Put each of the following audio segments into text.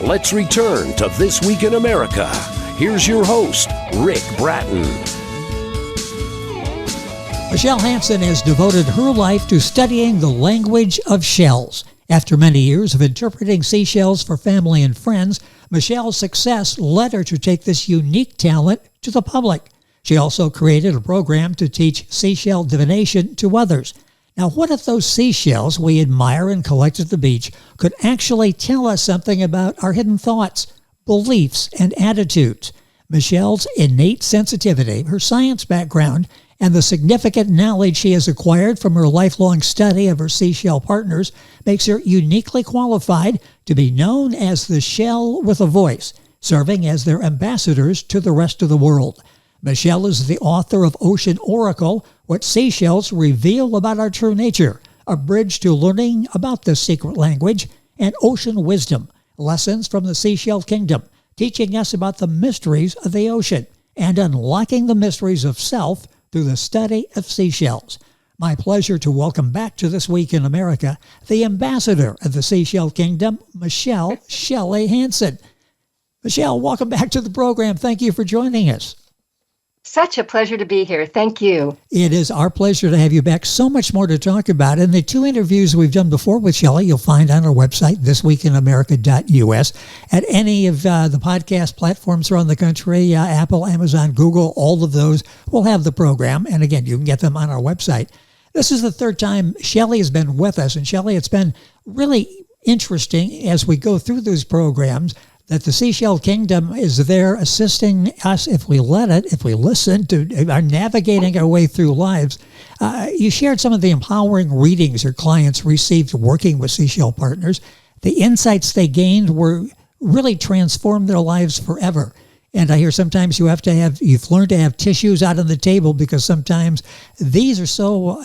Let's return to This Week in America. Here's your host, Rick Bratton. Michelle Hanson has devoted her life to studying the language of shells. After many years of interpreting seashells for family and friends, Michelle's success led her to take this unique talent to the public. She also created a program to teach seashell divination to others. Now, what if those seashells we admire and collect at the beach could actually tell us something about our hidden thoughts, beliefs, and attitudes? Michelle's innate sensitivity, her science background, and the significant knowledge she has acquired from her lifelong study of her seashell partners makes her uniquely qualified to be known as the shell with a voice, serving as their ambassadors to the rest of the world. Michelle is the author of Ocean Oracle, What Seashells Reveal About Our True Nature, a bridge to learning about the secret language, and Ocean Wisdom, Lessons from the Seashell Kingdom, teaching us about the mysteries of the ocean and unlocking the mysteries of self through the study of seashells. My pleasure to welcome back to This Week in America the ambassador of the Seashell Kingdom, Shelley Hanson. Michelle, welcome back to the program. Thank you for joining us. Such a pleasure to be here. Thank you. It is our pleasure to have you back. So much more to talk about. And the two interviews we've done before with Shelley, you'll find on our website, thisweekinamerica.us. At any of the podcast platforms around the country, Apple, Amazon, Google, all of those will have the program. And again, you can get them on our website. This is the third time Shelley has been with us. And Shelley, it's been really interesting as we go through those programs that the Seashell Kingdom is there assisting us, if we let it, if we listen, to our navigating our way through lives. You shared some of the empowering readings your clients received working with Seashell partners. The insights they gained were really transformed their lives forever. And I hear sometimes you've learned to have tissues out on the table because sometimes these are so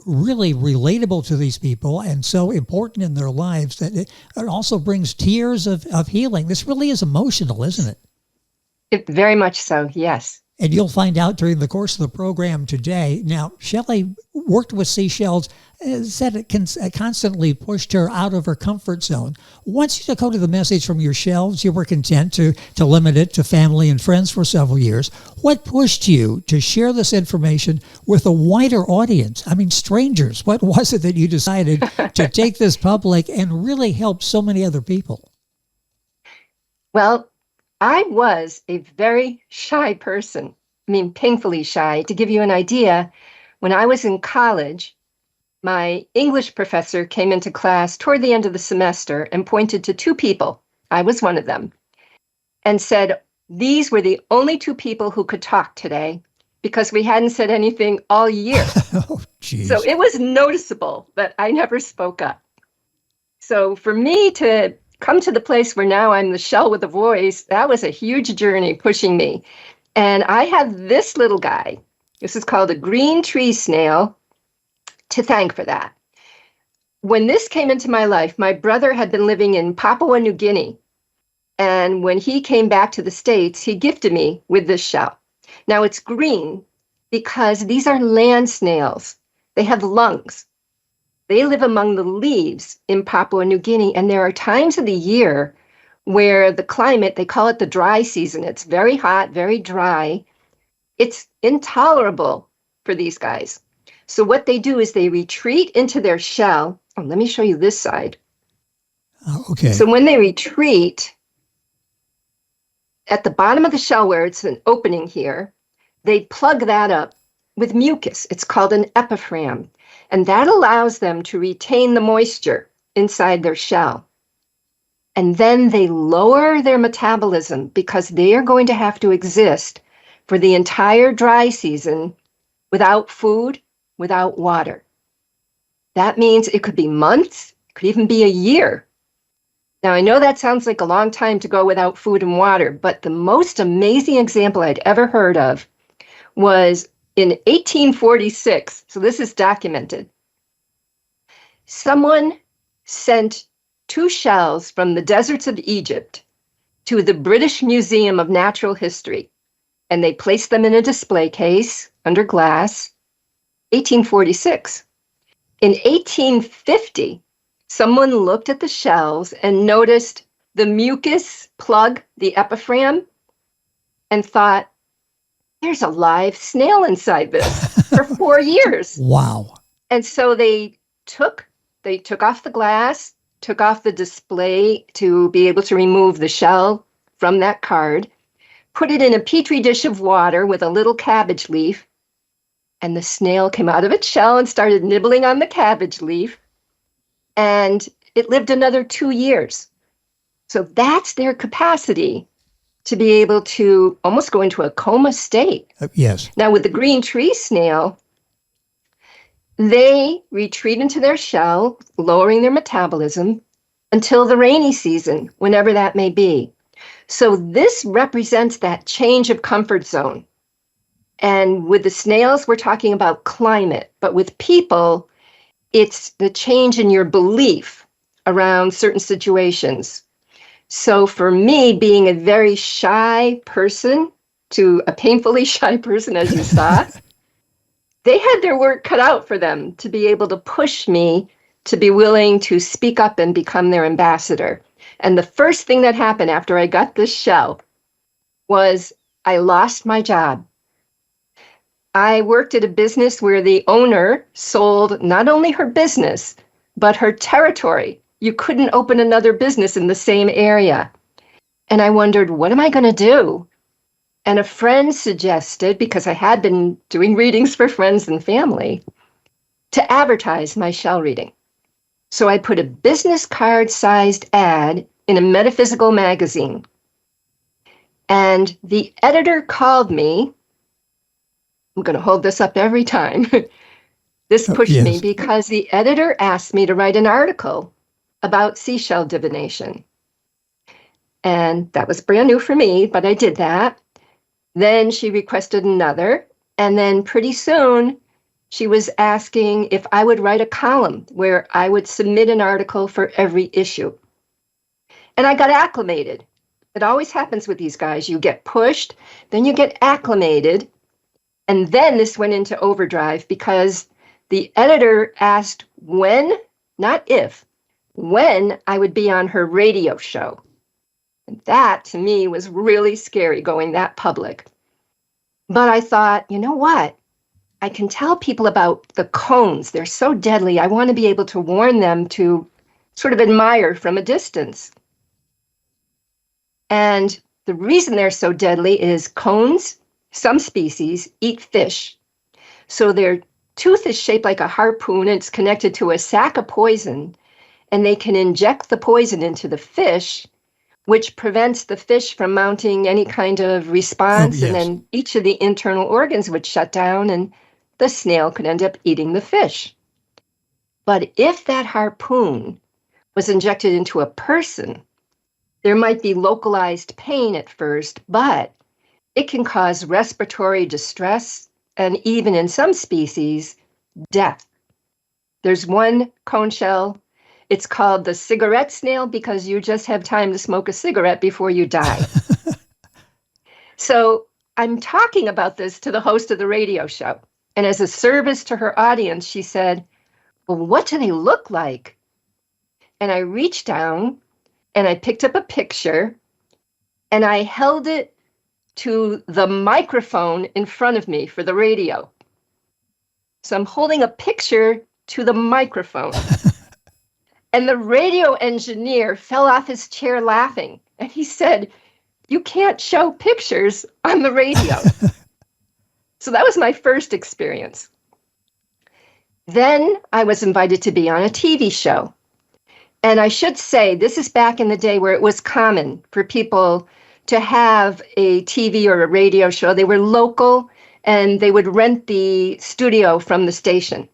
really relatable to these people and so important in their lives that it also brings tears of healing. This really is emotional, isn't it? It very much so, yes. And you'll find out during the course of the program today. Now, Shelley worked with seashells, said it constantly pushed her out of her comfort zone. Once you took hold of the message from your shells, you were content to limit it to family and friends for several years. What pushed you to share this information with a wider audience? I mean, strangers. What was it that you decided to take this public and really help so many other people? Well, I was a very shy person. I mean, painfully shy. To give you an idea, when I was in college, my English professor came into class toward the end of the semester and pointed to two people. I was one of them, and said, these were the only two people who could talk today because we hadn't said anything all year. Oh, geez. So it was noticeable that I never spoke up. So for me to come to the place where now I'm the shell with a voice, that was a huge journey pushing me. And I have this little guy. This is called a green tree snail, to thank for that. When this came into my life, my brother had been living in Papua New Guinea. And when he came back to the States, he gifted me with this shell. Now it's green because these are land snails. They have lungs. They live among the leaves in Papua New Guinea, and there are times of the year where the climate, they call it the dry season. It's very hot, very dry. It's intolerable for these guys. So what they do is they retreat into their shell. Oh, let me show you this side. Okay. So when they retreat, at the bottom of the shell where it's an opening here, they plug that up with mucus. It's called an epiphragm. And that allows them to retain the moisture inside their shell. And then they lower their metabolism because they are going to have to exist for the entire dry season without food, without water. That means it could be months, it could even be a year. Now, I know that sounds like a long time to go without food and water, but the most amazing example I'd ever heard of was in 1846, so this is documented. Someone sent 2 shells from the deserts of Egypt to the British Museum of Natural History, and they placed them in a display case under glass. 1846. In 1850, someone looked at the shells and noticed the mucus plug, the epiphragm, and thought, there's a live snail inside this for 4 years. Wow. And so they took off the glass, took off the display to be able to remove the shell from that card, put it in a petri dish of water with a little cabbage leaf, and the snail came out of its shell and started nibbling on the cabbage leaf, and it lived another 2 years. So that's their capacity to be able to almost go into a coma state. Yes. Now, with the green tree snail, they retreat into their shell, lowering their metabolism until the rainy season, whenever that may be. So this represents that change of comfort zone. And with the snails, we're talking about climate. But with people, it's the change in your belief around certain situations. So for me, being a very shy person to a painfully shy person, as you saw, they had their work cut out for them to be able to push me to be willing to speak up and become their ambassador. And the first thing that happened after I got this shell was I lost my job. I worked at a business where the owner sold not only her business, but her territory. You couldn't open another business in the same area. And I wondered, what am I going to do? And a friend suggested, because I had been doing readings for friends and family, to advertise my shell reading. So I put a business card-sized ad in a metaphysical magazine. And the editor called me. I'm going to hold this up every time. This pushed me because the editor asked me to write an article about seashell divination. And that was brand new for me, but I did that. Then she requested another. And then pretty soon, she was asking if I would write a column where I would submit an article for every issue. And I got acclimated. It always happens with these guys. You get pushed, then you get acclimated. And then this went into overdrive because the editor asked when, not if, when I would be on her radio show. And that, to me, was really scary, going that public. But I thought, you know what? I can tell people about the cones. They're so deadly. I want to be able to warn them to sort of admire from a distance. And the reason they're so deadly is cones, some species, eat fish. So their tooth is shaped like a harpoon. It's connected to a sac of poison, and they can inject the poison into the fish, which prevents the fish from mounting any kind of response. And then each of the internal organs would shut down, and the snail could end up eating the fish. But if that harpoon was injected into a person, there might be localized pain at first, but it can cause respiratory distress and even in some species, death. There's one cone shell. It's called the cigarette snail because you just have time to smoke a cigarette before you die. So I'm talking about this to the host of the radio show. And as a service to her audience, she said, well, what do they look like? And I reached down and I picked up a picture and I held it to the microphone in front of me for the radio. So I'm holding a picture to the microphone. And the radio engineer fell off his chair laughing. And he said, you can't show pictures on the radio. So that was my first experience. Then I was invited to be on a TV show. And I should say, this is back in the day where it was common for people to have a TV or a radio show. They were local and they would rent the studio from the station.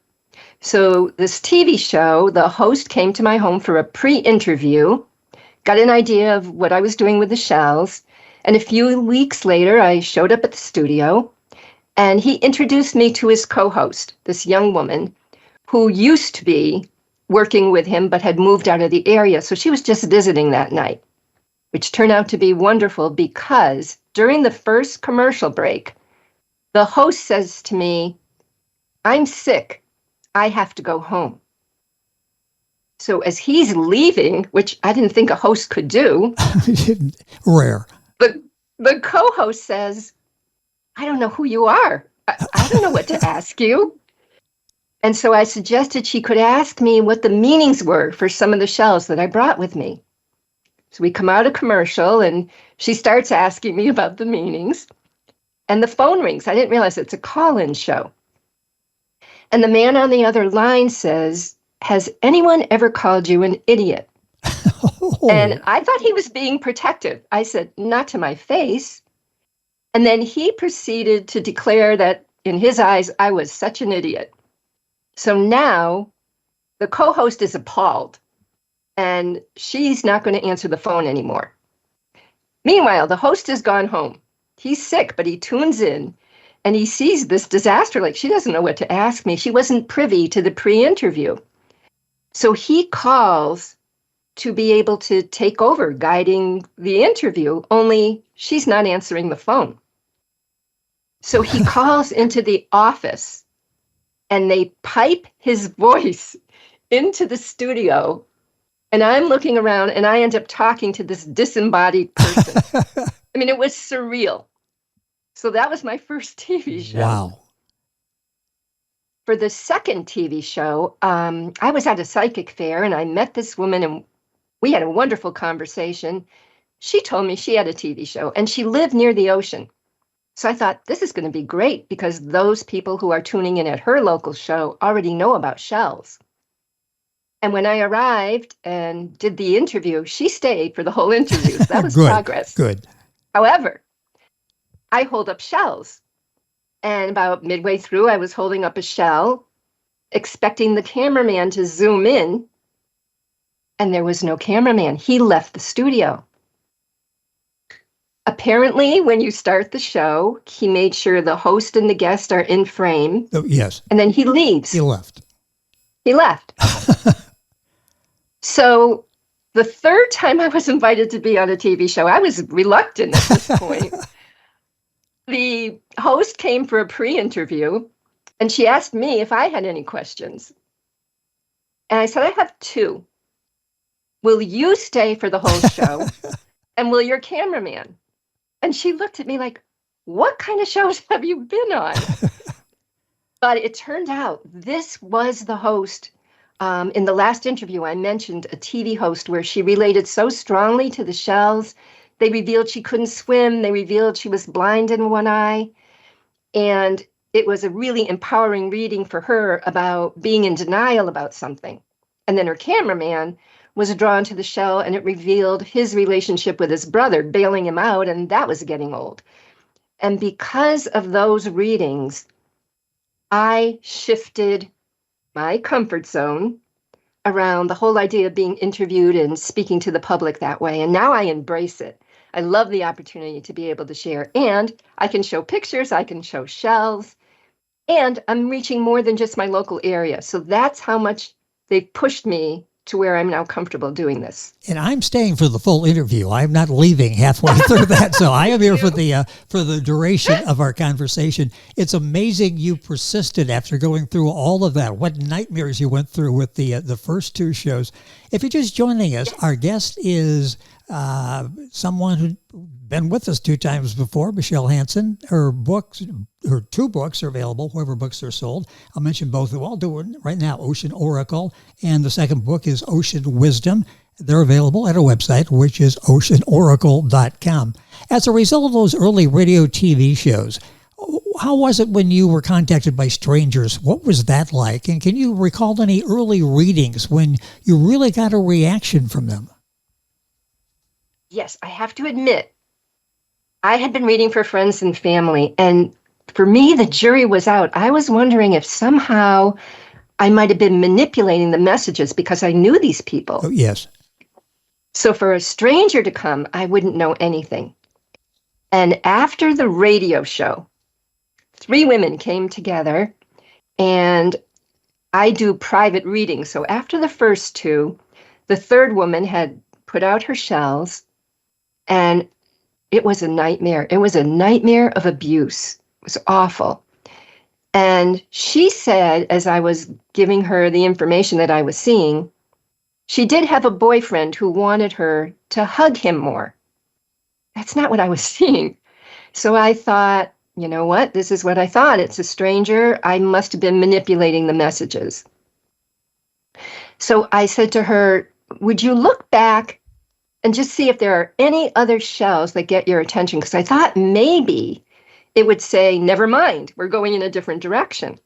So this TV show, the host came to my home for a pre-interview, got an idea of what I was doing with the shells. And a few weeks later, I showed up at the studio and he introduced me to his co-host, this young woman who used to be working with him but had moved out of the area. So she was just visiting that night, which turned out to be wonderful because during the first commercial break, the host says to me, I'm sick. I have to go home. So as he's leaving, which I didn't think a host could do, Rare. the co-host says, I don't know who you are. I don't know what to ask you. And so I suggested she could ask me what the meanings were for some of the shells that I brought with me. So we come out of commercial and she starts asking me about the meanings. And the phone rings. I didn't realize it's a call-in show. And the man on the other line says, has anyone ever called you an idiot? Oh. And I thought he was being protective. I said, not to my face. And then he proceeded to declare that in his eyes, I was such an idiot. So now the co-host is appalled and she's not going to answer the phone anymore. Meanwhile, the host has gone home. He's sick, but he tunes in and he sees this disaster. Like, she doesn't know what to ask me. She wasn't privy to the pre-interview. So he calls to be able to take over guiding the interview, only she's not answering the phone. So he calls into the office and they pipe his voice into the studio. And I'm looking around and I end up talking to this disembodied person. I mean, it was surreal. So that was my first TV show. Wow. For the second TV show, I was at a psychic fair and I met this woman and we had a wonderful conversation. She told me she had a TV show and she lived near the ocean. So I thought, this is going to be great because those people who are tuning in at her local show already know about shells. And when I arrived and did the interview, she stayed for the whole interview. So that was Good, progress. Good. However, I hold up shells. And about midway through, I was holding up a shell, expecting the cameraman to zoom in. And there was no cameraman. He left the studio. Apparently, when you start the show, he made sure the host and the guest are in frame. Oh, yes. And then he leaves. He left. He left. So the third time I was invited to be on a TV show, I was reluctant at this point. The host came for a pre-interview, and she asked me if I had any questions. And I said, I have two. Will you stay for the whole show? And will your cameraman? And she looked at me like, what kind of shows have you been on? But it turned out this was the host. In the last interview, I mentioned a TV host where she related so strongly to the shells. They revealed she couldn't swim. They revealed she was blind in one eye. And it was a really empowering reading for her about being in denial about something. And then her cameraman was drawn to the shell, and it revealed his relationship with his brother, bailing him out, and that was getting old. And because of those readings, I shifted my comfort zone around the whole idea of being interviewed and speaking to the public that way. And now I embrace it. I love the opportunity to be able to share. And I can show pictures, I can show shells, and I'm reaching more than just my local area. So that's how much they've pushed me to where I'm now comfortable doing this. And I'm staying for the full interview. I'm not leaving halfway through that. So I am here for the duration of our conversation. It's amazing you persisted after going through all of that. What nightmares you went through with the first two shows. If you're just joining us, our guest is someone who's been with us 2 times before, Michelle Hanson. Her 2 books are available, wherever books are sold. I'll mention both. I'll do it right now, Ocean Oracle, and the second book is Ocean Wisdom. They're available at a website, which is oceanoracle.com. As a result of those early radio TV shows, how was it when you were contacted by strangers? What was that like? And can you recall any early readings when you really got a reaction from them? Yes, I have to admit, I had been reading for friends and family, and for me, the jury was out. I was wondering if somehow I might have been manipulating the messages because I knew these people. Oh, yes. So for a stranger to come, I wouldn't know anything. And after the radio show, 3 women came together, and I do private readings. So after the first 2, the third woman had put out her shells, and it was a nightmare. It was a nightmare of abuse. It was awful. And she said, as I was giving her the information that I was seeing, She did have a boyfriend who wanted her to hug him more. That's not what I was seeing. So I thought, you know what? This is what I thought. It's a stranger. I must have been manipulating the messages. So I said to her, would you look back and just see if there are any other shells that get your attention? Because I thought maybe it would say, never mind, we're going in a different direction.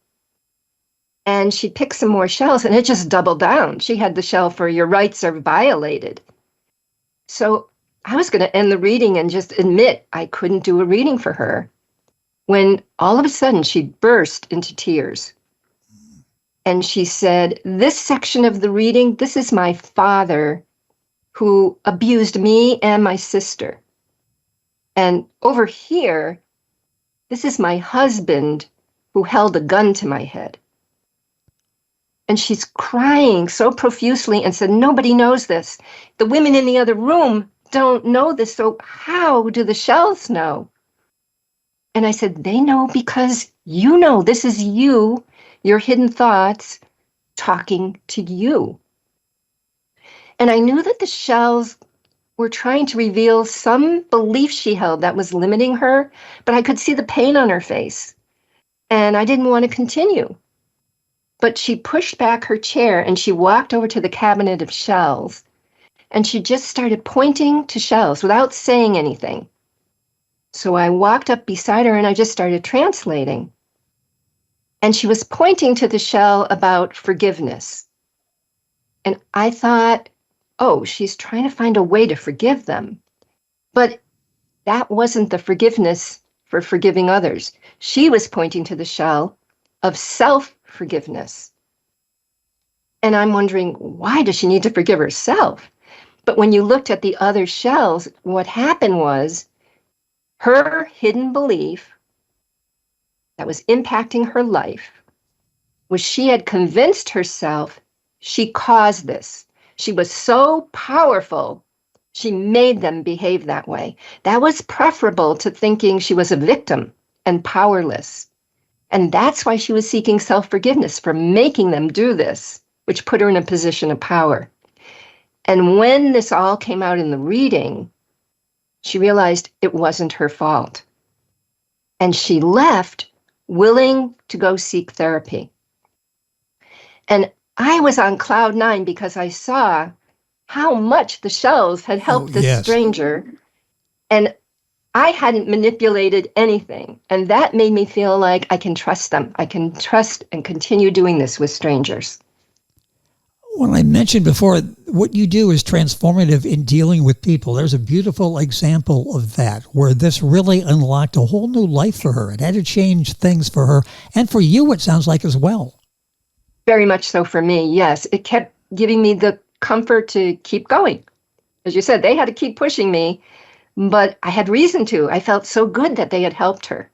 And she picked some more shells and it just doubled down. She had the shell for your rights are violated. So I was going to end the reading and just admit I couldn't do a reading for her, when all of a sudden she burst into tears. And she said, this section of the reading, this is my father who abused me and my sister. And over here, this is my husband who held a gun to my head. And she's crying so profusely and said, nobody knows this. The women in the other room don't know this, so how do the shells know? And I said, they know because you know. This is you, your hidden thoughts, talking to you. And I knew that the shells were trying to reveal some belief she held that was limiting her, but I could see the pain on her face, and I didn't want to continue. But she pushed back her chair and she walked over to the cabinet of shells, and she just started pointing to shells without saying anything. So I walked up beside her and I just started translating. And she was pointing to the shell about forgiveness. And I thought, oh, she's trying to find a way to forgive them. But that wasn't the forgiveness for forgiving others. She was pointing to the shell of self-forgiveness. And I'm wondering, why does she need to forgive herself? But when you looked at the other shells, what happened was her hidden belief that was impacting her life was she had convinced herself she caused this. She was so powerful, she made them behave that way. That was preferable to thinking she was a victim and powerless. And that's why she was seeking self-forgiveness for making them do this, which put her in a position of power. And when this all came out in the reading, she realized it wasn't her fault. And she left willing to go seek therapy. And I was on cloud 9 because I saw how much the shells had helped this stranger. And I hadn't manipulated anything. And that made me feel like I can trust them. I can trust and continue doing this with strangers. Well, I mentioned before, what you do is transformative in dealing with people. There's a beautiful example of that, where this really unlocked a whole new life for her. It had to change things for her, and for you, it sounds like, as well. Very much so for me, yes. It kept giving me the comfort to keep going. As you said, they had to keep pushing me, but I had reason to. I felt so good that they had helped her.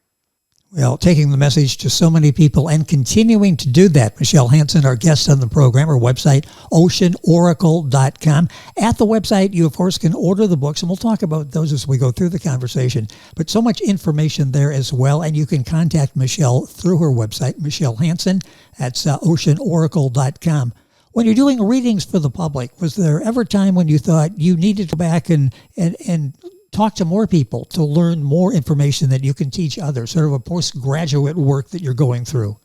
Well, taking the message to so many people and continuing to do that. Michelle Hanson, our guest on the program, her website, oceanoracle.com. At the website, you, of course, can order the books, and we'll talk about those as we go through the conversation. But so much information there as well, and you can contact Michelle through her website, Michelle Hanson. That's oceanoracle.com. When you're doing readings for the public, was there ever a time when you thought you needed to go back and talk to more people to learn more information that you can teach others, sort of a postgraduate work that you're going through?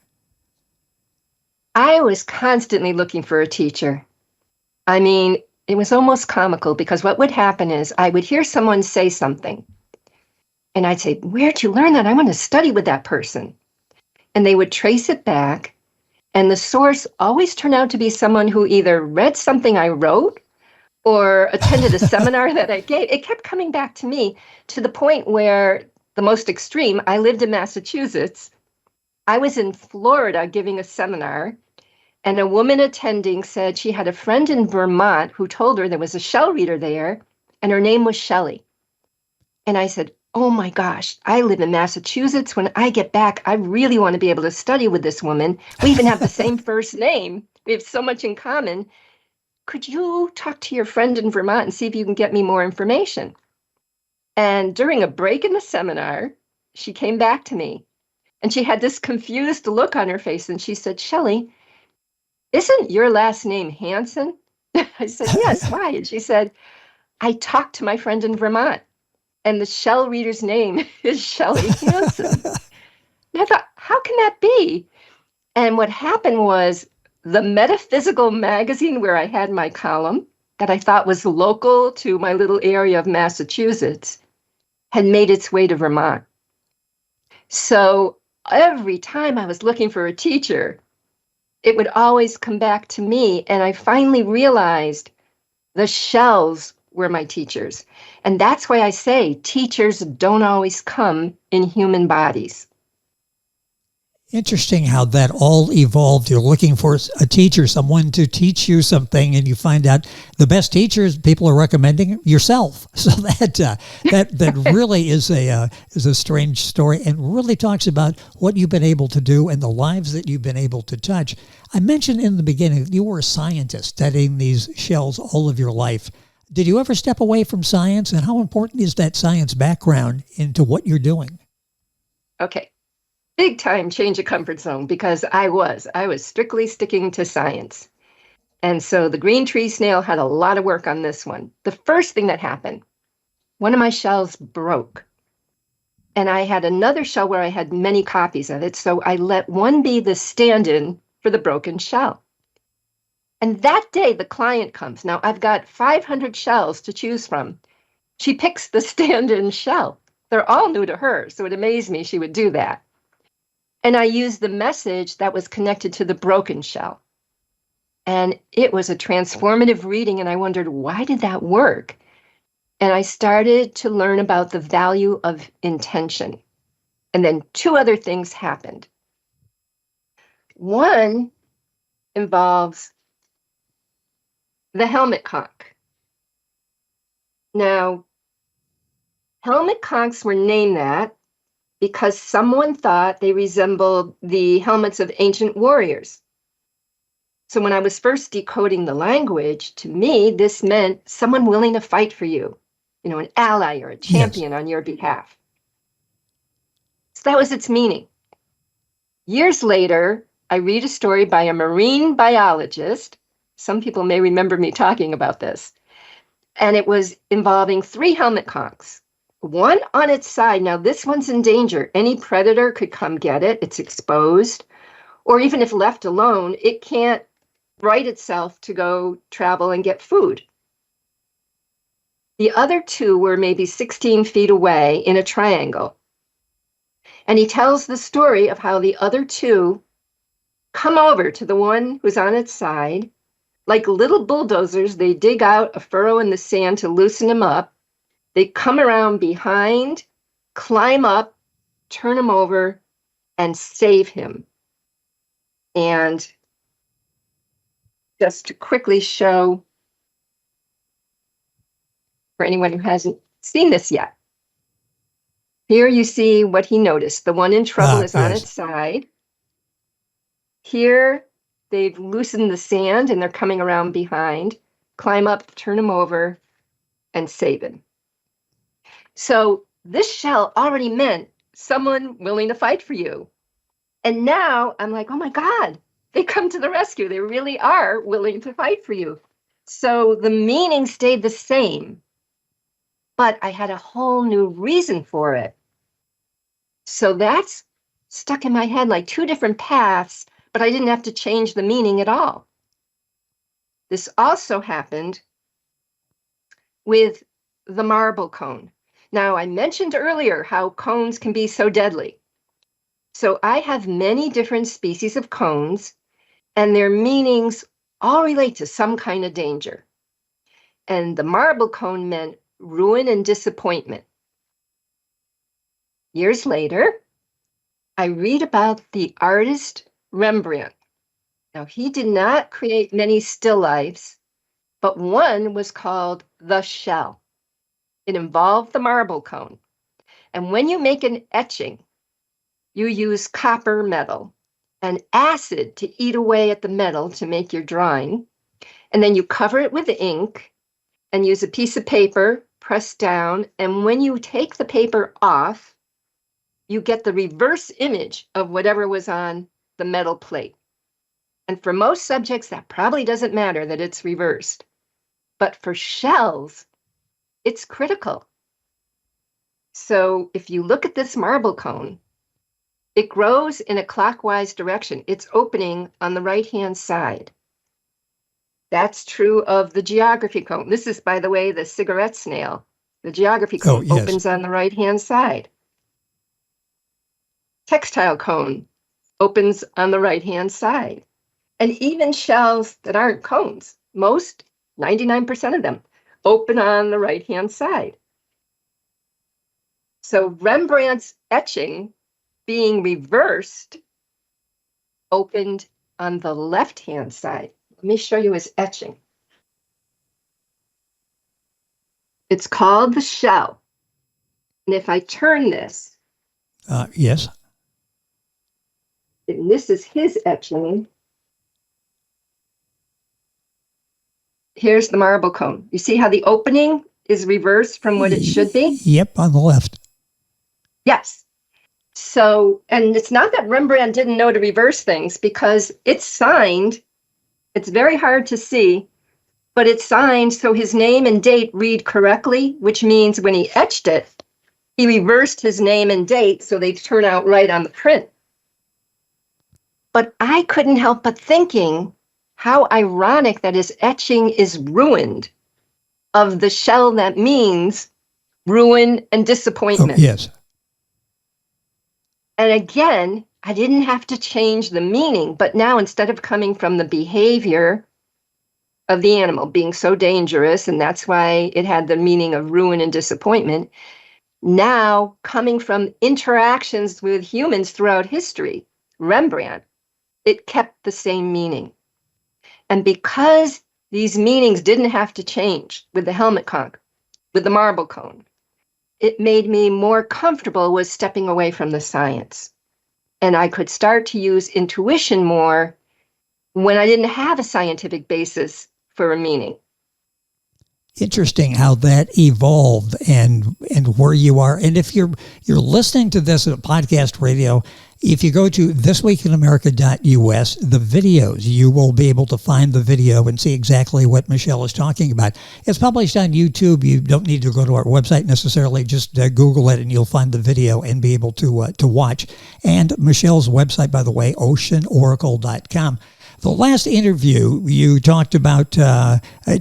I was constantly looking for a teacher. I mean, it was almost comical because what would happen is I would hear someone say something and I'd say, where'd you learn that? I want to study with that person. And they would trace it back, and the source always turned out to be someone who either read something I wrote or attended a seminar that I gave. It kept coming back to me, to the point where, the most extreme, I lived in Massachusetts. I was in Florida giving a seminar, and a woman attending said she had a friend in Vermont who told her there was a shell reader there, and her name was Shelley. And I said, oh my gosh, I live in Massachusetts. When I get back, I really want to be able to study with this woman. We even have the same first name. We have so much in common. Could you talk to your friend in Vermont and see if you can get me more information? And during a break in the seminar, she came back to me, and she had this confused look on her face, and she said, Shelley, isn't your last name Hanson? I said, yes, why? And she said, I talked to my friend in Vermont, and the shell reader's name is Shelley Hanson. And I thought, how can that be? And what happened was the metaphysical magazine where I had my column that I thought was local to my little area of Massachusetts had made its way to Vermont. So every time I was looking for a teacher, it would always come back to me. And I finally realized the shells were my teachers. And that's why I say teachers don't always come in human bodies. Interesting how that all evolved. You're looking for a teacher, someone to teach you something, and you find out the best teachers people are recommending yourself. So that really is a strange story, and really talks about what you've been able to do and the lives that you've been able to touch. I mentioned in the beginning you were a scientist studying these shells all of your life. Did you ever step away from science, and how important is that science background into what you're doing? Okay. Big time change of comfort zone, because I was strictly sticking to science. And so the green tree snail had a lot of work on this one. The first thing that happened, one of my shells broke. And I had another shell where I had many copies of it. So I let one be the stand-in for the broken shell. And that day the client comes. Now I've got 500 shells to choose from. She picks the stand-in shell. They're all new to her. So it amazed me she would do that. And I used the message that was connected to the broken shell. And it was a transformative reading, and I wondered, why did that work? And I started to learn about the value of intention. And then two other things happened. One involves the helmet conch. Now, helmet conchs were named that because someone thought they resembled the helmets of ancient warriors. So when I was first decoding the language, to me, this meant someone willing to fight for you, an ally or a champion on your behalf. So that was its meaning. Years later, I read a story by a marine biologist. Some people may remember me talking about this. And it was involving 3 helmet conchs. One on its side. Now, this one's in danger. Any predator could come get it. It's exposed. Or even if left alone, it can't right itself to go travel and get food. The other 2 were maybe 16 feet away in a triangle. And he tells the story of how the other 2 come over to the one who's on its side. Like little bulldozers, they dig out a furrow in the sand to loosen him up. They come around behind, climb up, turn him over, and save him. And just to quickly show for anyone who hasn't seen this yet, here you see what he noticed. The one in trouble is on its side. Here, they've loosened the sand and they're coming around behind, climb up, turn him over, and save him. So this shell already meant someone willing to fight for you. And now I'm like, oh my God, they come to the rescue. They really are willing to fight for you. So the meaning stayed the same, but I had a whole new reason for it. So that's stuck in my head like 2 different paths, but I didn't have to change the meaning at all. This also happened with the marble cone. Now, I mentioned earlier how cones can be so deadly. So I have many different species of cones, and their meanings all relate to some kind of danger. And the marble cone meant ruin and disappointment. Years later, I read about the artist Rembrandt. Now, he did not create many still lifes, but one was called The Shell. It involved the marble cone. And when you make an etching, you use copper metal and acid to eat away at the metal to make your drawing. And then you cover it with ink and use a piece of paper, press down. And when you take the paper off, you get the reverse image of whatever was on the metal plate. And for most subjects, that probably doesn't matter that it's reversed. But for shells, it's critical. So if you look at this marble cone, it grows in a clockwise direction. It's opening on the right-hand side. That's true of the geography cone. This is, by the way, the cigarette snail. The geography cone opens on the right-hand side. Textile cone opens on the right-hand side. And even shells that aren't cones, most, 99% of them, open on the right-hand side. So Rembrandt's etching, being reversed, opened on the left-hand side. Let me show you his etching. It's called the shell. And if I turn this. Yes. And this is his etching. Here's the marble cone. You see how the opening is reversed from what it should be? Yep, on the left. Yes. So, and it's not that Rembrandt didn't know to reverse things, because it's signed. It's very hard to see, but it's signed so his name and date read correctly, which means when he etched it, he reversed his name and date so they turn out right on the print. But I couldn't help but thinking how ironic that his etching is ruined of the shell that means ruin and disappointment. Oh, yes. And again, I didn't have to change the meaning, but now instead of coming from the behavior of the animal being so dangerous, and that's why it had the meaning of ruin and disappointment, now coming from interactions with humans throughout history, Rembrandt, it kept the same meaning. And because these meanings didn't have to change with the helmet conch, with the marble cone, it made me more comfortable with stepping away from the science. And I could start to use intuition more when I didn't have a scientific basis for a meaning. Interesting how that evolved and where you are. And if you're listening to this at podcast radio, if you go to thisweekinamerica.us, the videos, you will be able to find the video and see exactly what Michelle is talking about. It's published on YouTube. You don't need to go to our website necessarily. Just Google it and you'll find the video and be able to watch. And Michelle's website, by the way, oceanoracle.com. The last interview, you talked about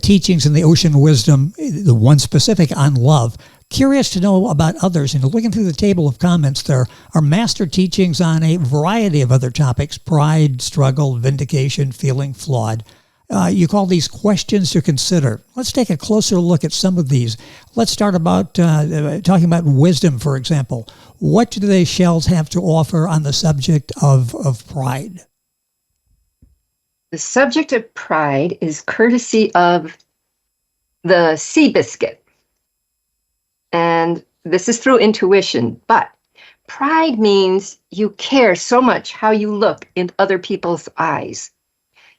teachings in the ocean wisdom, the one specific on love. Curious to know about others. And looking through the table of comments, there are master teachings on a variety of other topics: pride, struggle, vindication, feeling flawed. You call these questions to consider. Let's take a closer look at some of these. Let's start about talking about wisdom, for example. What do the shells have to offer on the subject of pride? The subject of pride is courtesy of the sea biscuit. And this is through intuition, but pride means you care so much how you look in other people's eyes.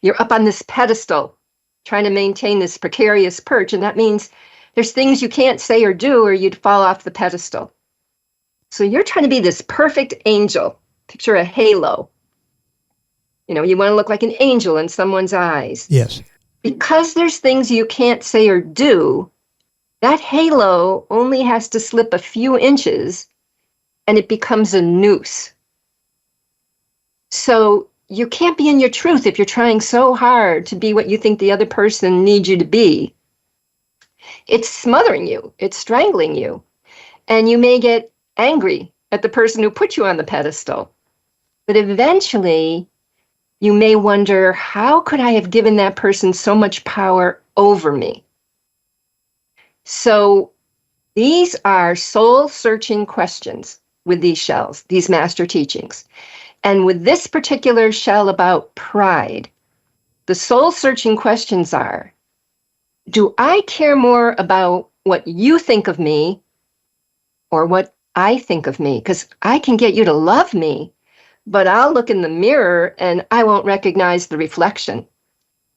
You're up on this pedestal trying to maintain this precarious perch, and that means there's things you can't say or do or you'd fall off the pedestal. So you're trying to be this perfect angel. Picture a halo. You know, you want to look like an angel in someone's eyes. Yes. Because there's things you can't say or do, that halo only has to slip a few inches and it becomes a noose. So you can't be in your truth if you're trying so hard to be what you think the other person needs you to be. It's smothering you. It's strangling you. And you may get angry at the person who put you on the pedestal. But eventually, you may wonder, how could I have given that person so much power over me? So these are soul-searching questions with these shells, these master teachings. And with this particular shell about pride, the soul-searching questions are, do I care more about what you think of me or what I think of me? Because I can get you to love me, but I'll look in the mirror and I won't recognize the reflection.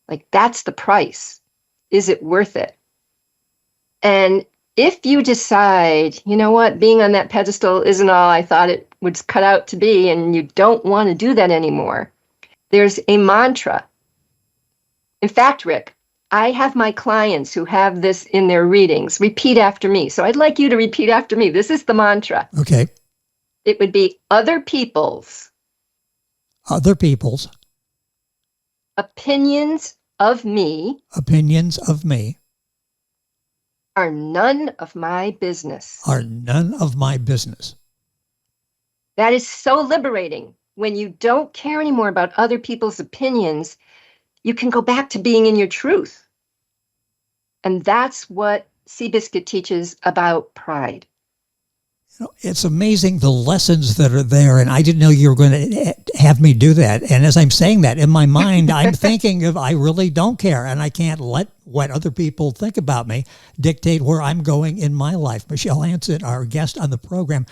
Like, that's the price. Is it worth it? And if you decide, you know what, being on that pedestal isn't all I thought it was cut out to be, and you don't want to do that anymore, there's a mantra. In fact, Rick, I have my clients who have this in their readings repeat after me. So I'd like you to repeat after me. This is the mantra. Okay. It would be other people's opinions of me are none of my business. That is so liberating. When you don't care anymore about other people's opinions, you can go back to being in your truth. And that's what Seabiscuit teaches about pride. It's amazing the lessons that are there, and I didn't know you were going to have me do that. And as I'm saying that, in my mind, I'm thinking of I really don't care, and I can't let what other people think about me dictate where I'm going in my life. Michelle Hanson, our guest on the program.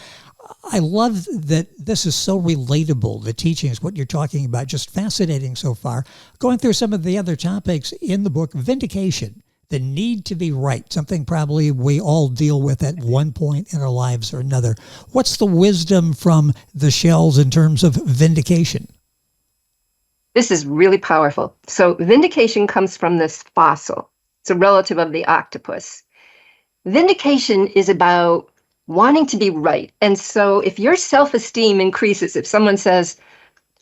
I love that this is so relatable, the teachings, what you're talking about, just fascinating so far. Going through some of the other topics in the book, vindication. The need to be right, something probably we all deal with at one point in our lives or another. What's the wisdom from the shells in terms of vindication? This is really powerful. So vindication comes from this fossil. It's a relative of the octopus. Vindication is about wanting to be right. And so if your self-esteem increases, if someone says,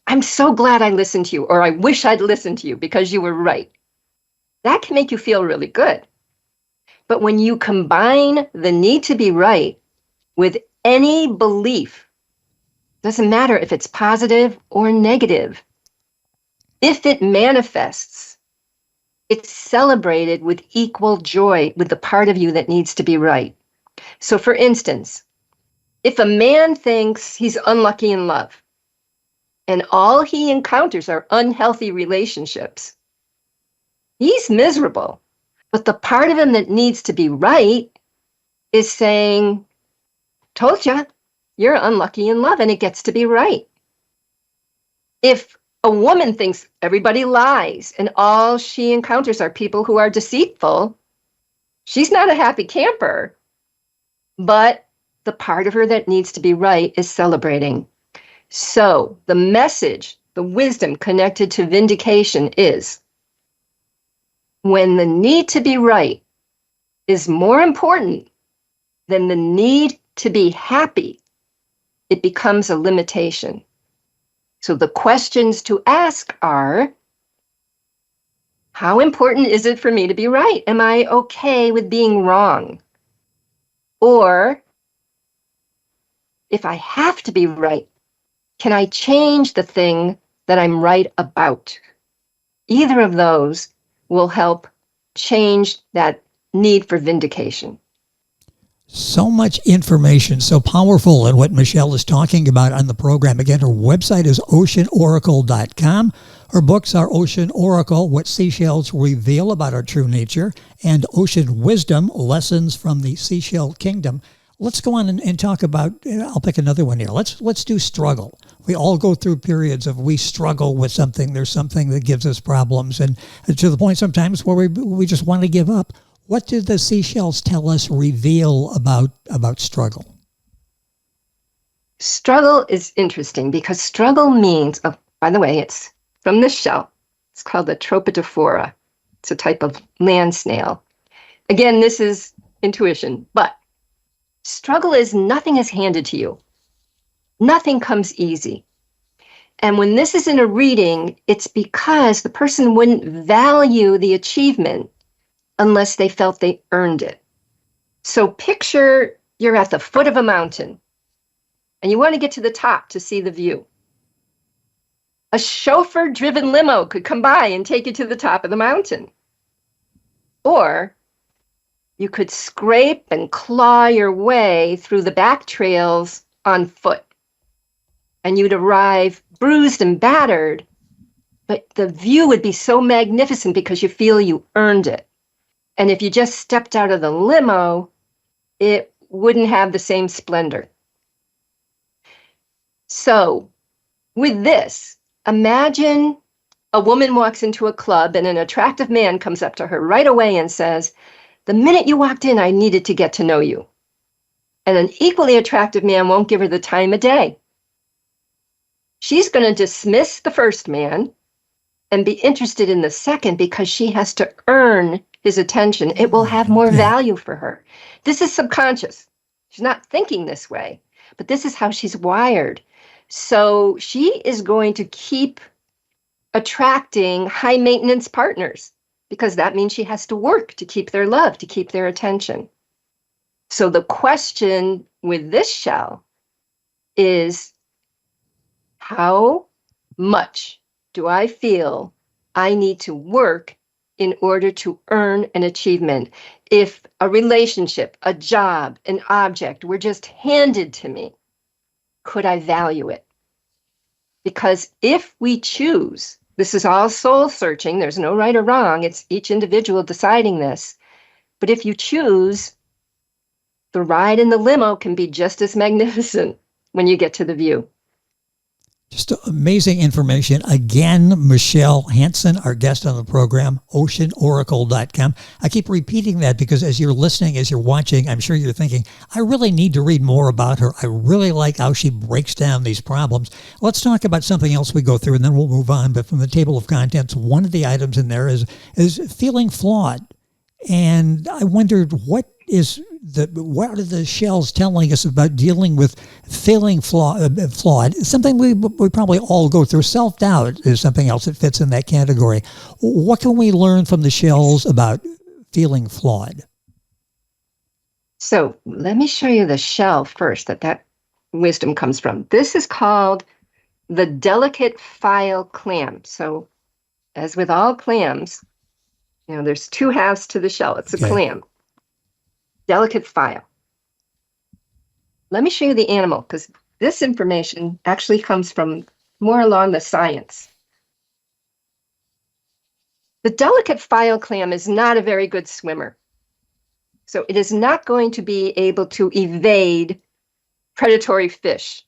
I'm so glad I listened to you, or I wish I'd listened to you because you were right, that can make you feel really good. But when you combine the need to be right with any belief, doesn't matter if it's positive or negative, if it manifests, it's celebrated with equal joy with the part of you that needs to be right. So for instance, if a man thinks he's unlucky in love and all he encounters are unhealthy relationships, he's miserable. But the part of him that needs to be right is saying, told you, you're unlucky in love, and it gets to be right. If a woman thinks everybody lies and all she encounters are people who are deceitful, she's not a happy camper. But the part of her that needs to be right is celebrating. So the message, the wisdom connected to vindication is, when the need to be right is more important than the need to be happy, it becomes a limitation. So the questions to ask are, how important is it for me to be right? Am I okay with being wrong? Or, if I have to be right, can I change the thing that I'm right about? Either of those will help change that need for vindication. So much information, so powerful in what Michelle is talking about on the program. Again, her website is oceanoracle.com. Her books are Ocean Oracle, What Seashells Reveal About Our True Nature, and Ocean Wisdom, Lessons from the Seashell Kingdom. Let's go on and talk about, I'll pick another one here. Let's do struggle. We all go through periods of we struggle with something. There's something that gives us problems, and to the point sometimes where we just want to give up. What do the seashells tell us, reveal about struggle? Struggle is interesting because struggle means, by the way, it's from this shell. It's called the Tropidophora. It's a type of land snail. Again, this is intuition, but struggle is nothing is handed to you. Nothing comes easy. And when this is in a reading, it's because the person wouldn't value the achievement unless they felt they earned it. So picture you're at the foot of a mountain and you want to get to the top to see the view. A chauffeur-driven limo could come by and take you to the top of the mountain. Or you could scrape and claw your way through the back trails on foot. And you'd arrive bruised and battered, but the view would be so magnificent because you feel you earned it. And if you just stepped out of the limo, it wouldn't have the same splendor. So with this, imagine a woman walks into a club and an attractive man comes up to her right away and says, the minute you walked in, I needed to get to know you. And an equally attractive man won't give her the time of day. She's going to dismiss the first man and be interested in the second because she has to earn his attention. It will have more value for her. This is subconscious. She's not thinking this way, but this is how she's wired. So she is going to keep attracting high maintenance partners because that means she has to work to keep their love, to keep their attention. So the question with this shell is, how much do I feel I need to work in order to earn an achievement? If a relationship, a job, an object were just handed to me, could I value it? Because if we choose, this is all soul searching, there's no right or wrong, it's each individual deciding this. But if you choose, the ride in the limo can be just as magnificent when you get to the view. Just amazing information. Again, Michelle Hanson, our guest on the program, oceanoracle.com. I keep repeating that because as you're listening, as you're watching, I'm sure you're thinking, I really need to read more about her. I really like how she breaks down these problems. Let's talk about something else we go through and then we'll move on. But from the table of contents, one of the items in there is feeling flawed. And I wondered, what are the shells telling us about dealing with feeling flawed? Something we probably all go through. Self-doubt is something else that fits in that category. What can we learn from the shells about feeling flawed? So let me show you the shell first that wisdom comes from. This is called the delicate file clam. So as with all clams, there's two halves to the shell. It's a clam. Delicate file. Let me show you the animal because this information actually comes from more along the science. The delicate file clam is not a very good swimmer. So it is not going to be able to evade predatory fish.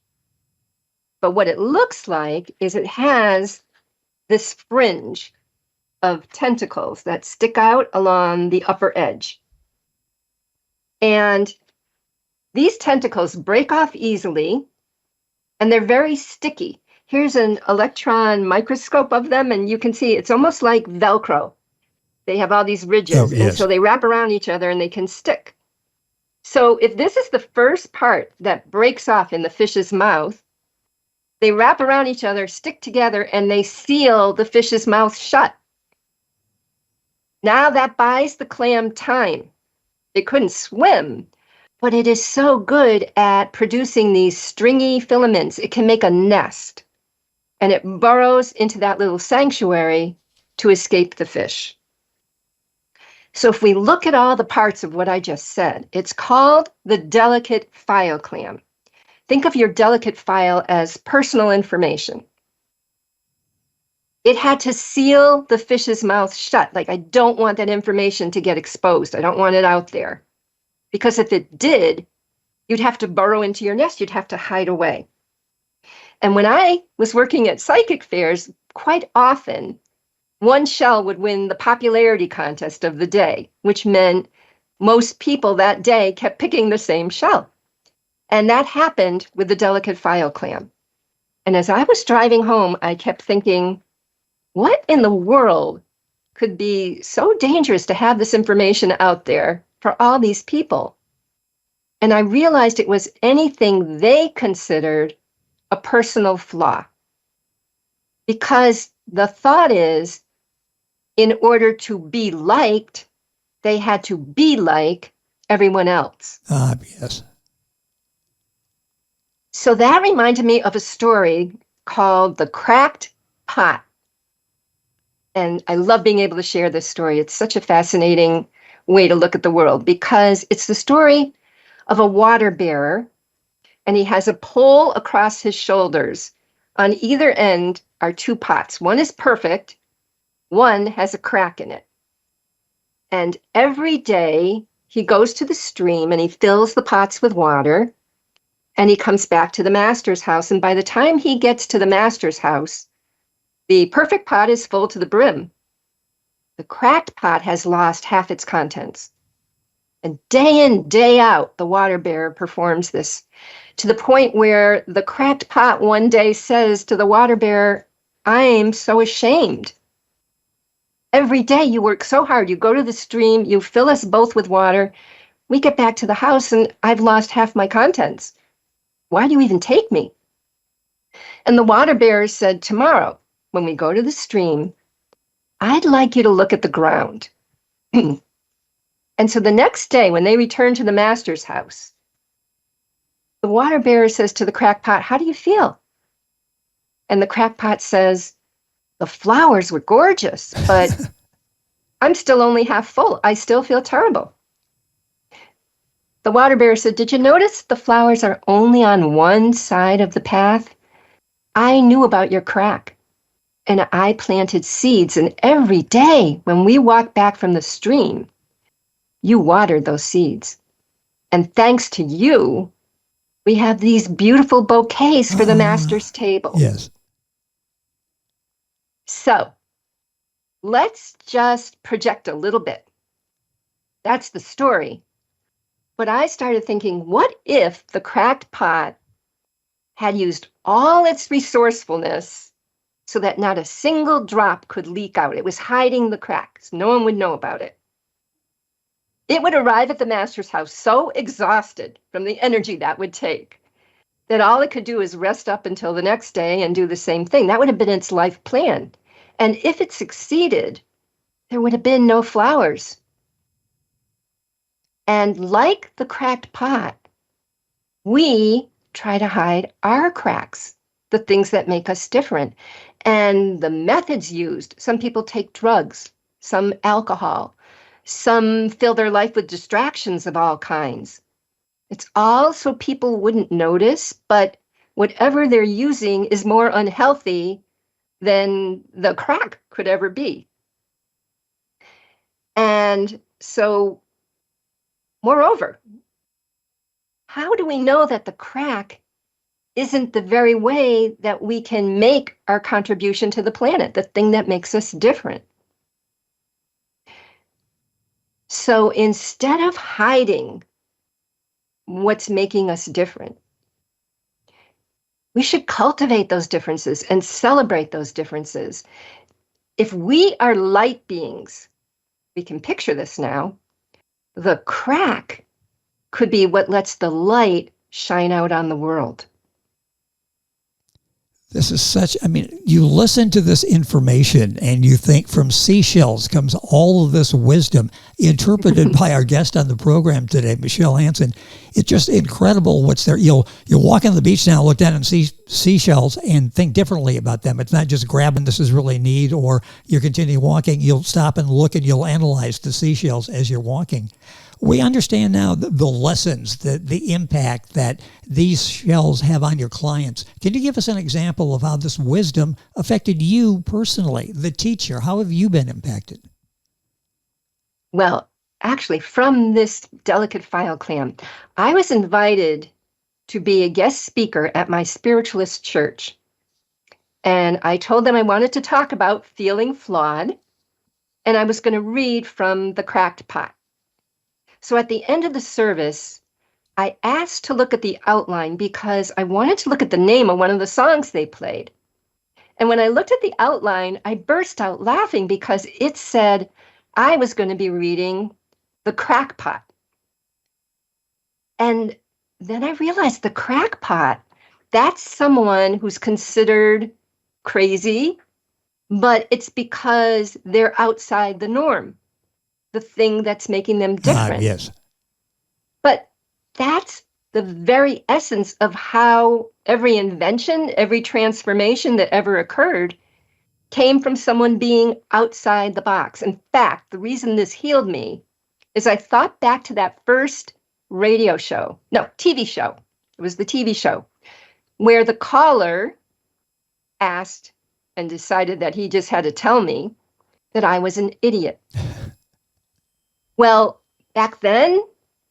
But what it looks like is it has this fringe of tentacles that stick out along the upper edge. And these tentacles break off easily, and they're very sticky. Here's an electron microscope of them, and you can see it's almost like Velcro. They have all these ridges, and so they wrap around each other and they can stick. So if this is the first part that breaks off in the fish's mouth, they wrap around each other, stick together, and they seal the fish's mouth shut. Now that buys the clam time. It couldn't swim, but it is so good at producing these stringy filaments. It can make a nest, and it burrows into that little sanctuary to escape the fish. So if we look at all the parts of what I just said, it's called the delicate file clam. Think of your delicate file as personal information. It had to seal the fish's mouth shut. Like, I don't want that information to get exposed. I don't want it out there. Because if it did, you'd have to burrow into your nest. You'd have to hide away. And when I was working at psychic fairs, quite often, one shell would win the popularity contest of the day, which meant most people that day kept picking the same shell. And that happened with the delicate file clam. And as I was driving home, I kept thinking, what in the world could be so dangerous to have this information out there for all these people? And I realized it was anything they considered a personal flaw. Because the thought is, in order to be liked, they had to be like everyone else. Yes. So that reminded me of a story called The Cracked Pot. And I love being able to share this story. It's such a fascinating way to look at the world because it's the story of a water bearer, and he has a pole across his shoulders. On either end are two pots. One is perfect, one has a crack in it. And every day he goes to the stream and he fills the pots with water, and he comes back to the master's house. And by the time he gets to the master's house, the perfect pot is full to the brim. The cracked pot has lost half its contents. And day in, day out, the water bearer performs this to the point where the cracked pot one day says to the water bearer, "I'm so ashamed Every day you work so hard. You go to the stream, you fill us both with water. We get back to the house and I've lost half my contents. Why do you even take me? And the water bearer said, tomorrow, when we go to the stream, I'd like you to look at the ground. And so the next day, when they return to the master's house, the water bearer says to the crackpot, how do you feel? And the crackpot says, the flowers were gorgeous, but I'm still only half full. I still feel terrible. The water bearer said, did you notice the flowers are only on one side of the path? I knew about your crack, and I planted seeds, and every day when we walked back from the stream, you watered those seeds. And thanks to you, we have these beautiful bouquets for the master's table. Yes. So let's just project a little bit. That's the story. But I started thinking, what if the cracked pot had used all its resourcefulness so that not a single drop could leak out? It was hiding the cracks. No one would know about it. It would arrive at the master's house so exhausted from the energy that would take that all it could do is rest up until the next day and do the same thing. That would have been its life plan. And if it succeeded, there would have been no flowers. And like the cracked pot, we try to hide our cracks, the things that make us different. And the methods used, some people take drugs, some alcohol, some fill their life with distractions of all kinds. It's all so people wouldn't notice, but whatever they're using is more unhealthy than the crack could ever be. And so, moreover, how do we know that the crack isn't the very way that we can make our contribution to the planet, the thing that makes us different? So instead of hiding what's making us different, we should cultivate those differences and celebrate those differences. If we are light beings, we can picture this now, the crack could be what lets the light shine out on the world. This is such, you listen to this information and you think from seashells comes all of this wisdom interpreted by our guest on the program today, Michelle Hanson. It's just incredible what's there. You'll walk on the beach now, look down and see seashells and think differently about them. It's not just grabbing, this is really neat, or you're continuing walking. You'll stop and look and you'll analyze the seashells as you're walking. We understand now the lessons, the impact that these shells have on your clients. Can you give us an example of how this wisdom affected you personally, the teacher? How have you been impacted? Well, actually, from this delicate file clam, I was invited to be a guest speaker at my spiritualist church. And I told them I wanted to talk about feeling flawed, and I was going to read from the cracked pot. So at the end of the service, I asked to look at the outline because I wanted to look at the name of one of the songs they played. And when I looked at the outline, I burst out laughing because it said I was going to be reading The Crackpot. And then I realized the crackpot, that's someone who's considered crazy, but it's because they're outside the norm, the thing that's making them different. Yes. But that's the very essence of how every invention, every transformation that ever occurred came from someone being outside the box. In fact, the reason this healed me is I thought back to that first TV show. It was the TV show where the caller asked and decided that he just had to tell me that I was an idiot. Well, back then,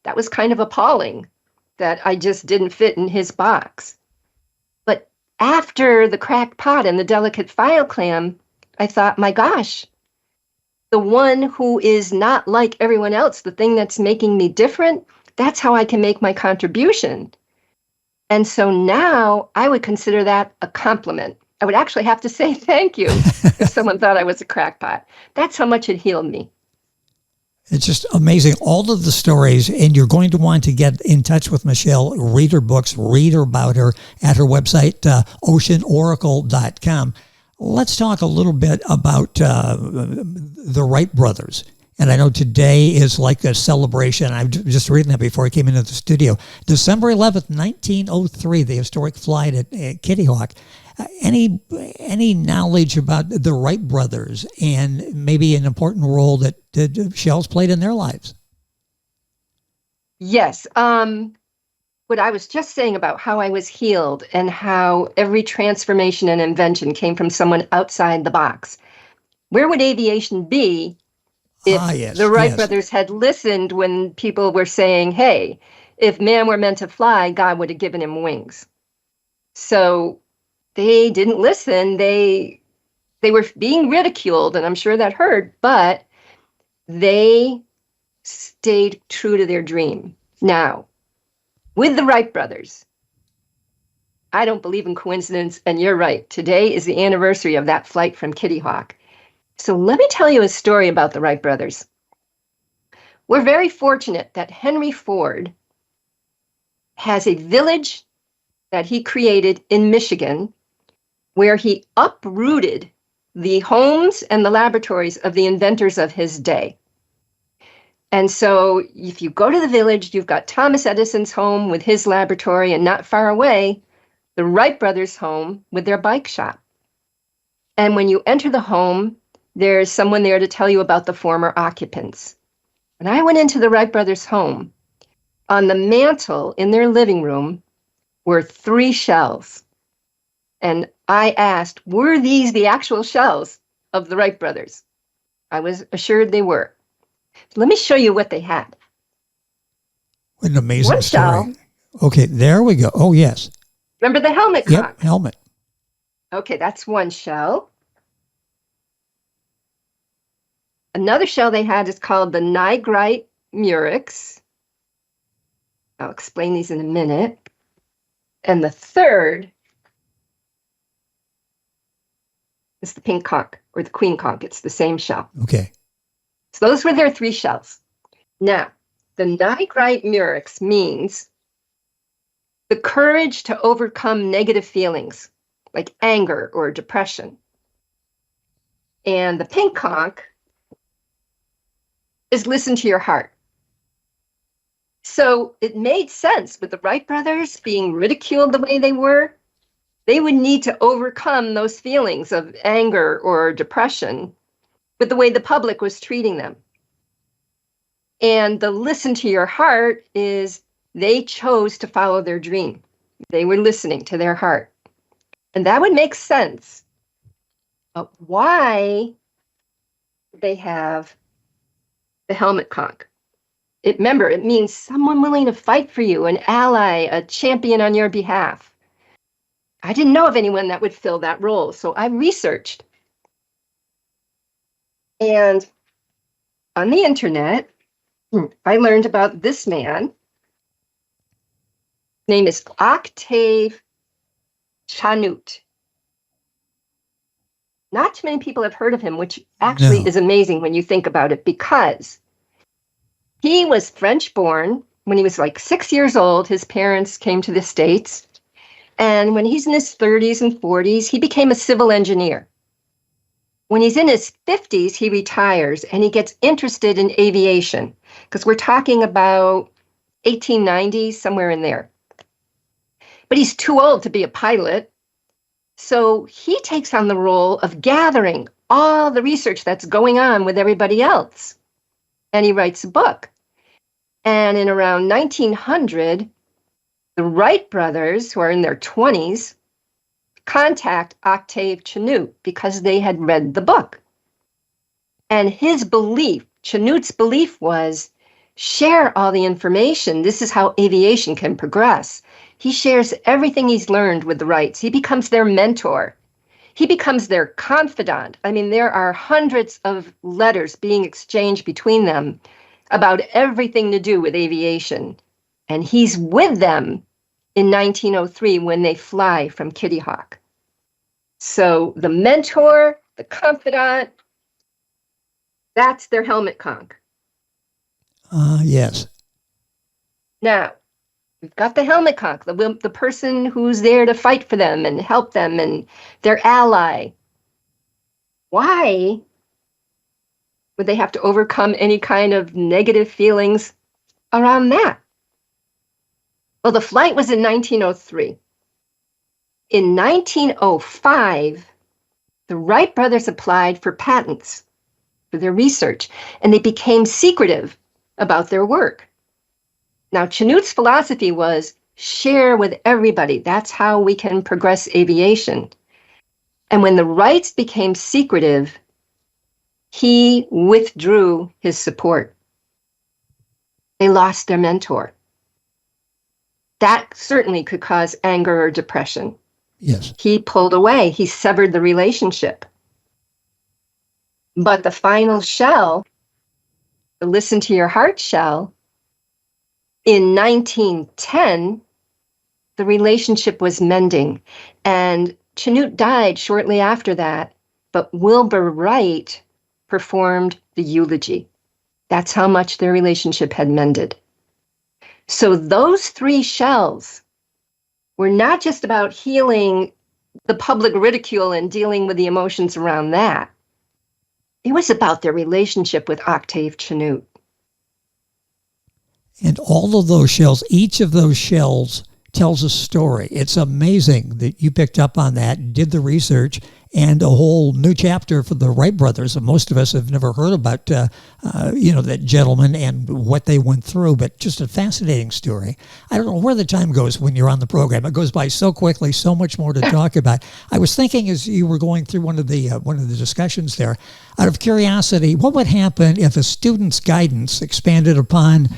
that was kind of appalling that I just didn't fit in his box. But after the cracked pot and the delicate file clam, I thought, my gosh, the one who is not like everyone else, the thing that's making me different, that's how I can make my contribution. And so now I would consider that a compliment. I would actually have to say thank you if someone thought I was a crackpot. That's how much it healed me. It's just amazing, all of the stories, and you're going to want to get in touch with Michelle, read her books, read about her at her website, oceanoracle.com. Let's talk a little bit about the Wright brothers. And I know today is like a celebration. I'm just reading that before I came into the studio. December 11th, 1903, the historic flight at Kitty Hawk. Any knowledge about the Wright brothers and maybe an important role that shells played in their lives? Yes. What I was just saying about how I was healed and how every transformation and invention came from someone outside the box. Where would aviation be if the Wright brothers had listened when people were saying, hey, if man were meant to fly, God would have given him wings? So they didn't listen. They were being ridiculed, and I'm sure that hurt, but they stayed true to their dream. Now, with the Wright brothers, I don't believe in coincidence, and you're right. Today is the anniversary of that flight from Kitty Hawk. So let me tell you a story about the Wright brothers. We're very fortunate that Henry Ford has a village that he created in Michigan where he uprooted the homes and the laboratories of the inventors of his day. And so if you go to the village, you've got Thomas Edison's home with his laboratory, and not far away, the Wright brothers' home with their bike shop. And when you enter the home, there's someone there to tell you about the former occupants. When I went into the Wright brothers' home, on the mantle in their living room were 3 shells. And I asked, were these the actual shells of the Wright brothers? I was assured they were. Let me show you what they had. What an amazing One story. shell. Okay, there we go. Oh, yes. Remember the helmet cock? Yep, helmet. Okay, that's one shell. Another shell they had is called the nigrite murex. I'll explain these in a minute. And the third is the pink conch, or the queen conch. It's the same shell. Okay. So those were their 3 shells. Now, the nigrite murex means the courage to overcome negative feelings like anger or depression. And the pink conch is listen to your heart. So it made sense with the Wright brothers being ridiculed the way they were. They would need to overcome those feelings of anger or depression with the way the public was treating them. And the listen to your heart is they chose to follow their dream. They were listening to their heart. And that would make sense. But why they have the helmet conch? Remember, it means someone willing to fight for you, an ally, a champion on your behalf. I didn't know of anyone that would fill that role, so I researched. And on the internet, I learned about this man. His name is Octave Chanute. Not too many people have heard of him, which actually is amazing when you think about it, because he was French born. When he was like 6 years old, his parents came to the States. And when he's in his 30s and 40s, he became a civil engineer. When he's in his 50s, he retires and he gets interested in aviation, because we're talking about 1890, somewhere in there. But he's too old to be a pilot. So he takes on the role of gathering all the research that's going on with everybody else. And he writes a book. And in around 1900, the Wright brothers, who are in their 20s, contact Octave Chanute because they had read the book. And his belief, Chanute's belief, was share all the information. This is how aviation can progress. He shares everything he's learned with the Wrights. He becomes their mentor. He becomes their confidant. I mean, there are hundreds of letters being exchanged between them about everything to do with aviation. And he's with them in 1903 when they fly from Kitty Hawk. So the mentor, the confidant, that's their helmet conch. Yes. Now, we've got the helmet conch, the person who's there to fight for them and help them and their ally. Why would they have to overcome any kind of negative feelings around that? Well, the flight was in 1903. In 1905, the Wright brothers applied for patents for their research, and they became secretive about their work. Now, Chanute's philosophy was share with everybody. That's how we can progress aviation. And when the Wrights became secretive, he withdrew his support. They lost their mentor. That certainly could cause anger or depression. Yes. He pulled away. He severed the relationship. But the final shell, the listen to your heart shell, in 1910, the relationship was mending. And Chanute died shortly after that, but Wilbur Wright performed the eulogy. That's how much their relationship had mended. So those three shells were not just about healing the public ridicule and dealing with the emotions around that. It was about their relationship with Octave Chanute. And all of those shells, each of those shells tells a story. It's amazing that you picked up on that, did the research, and a whole new chapter for the Wright brothers. Most of us have never heard about, that gentleman and what they went through, but just a fascinating story. I don't know where the time goes when you're on the program. It goes by so quickly, so much more to talk about. I was thinking as you were going through one of the discussions there, out of curiosity, what would happen if a student's guidance expanded upon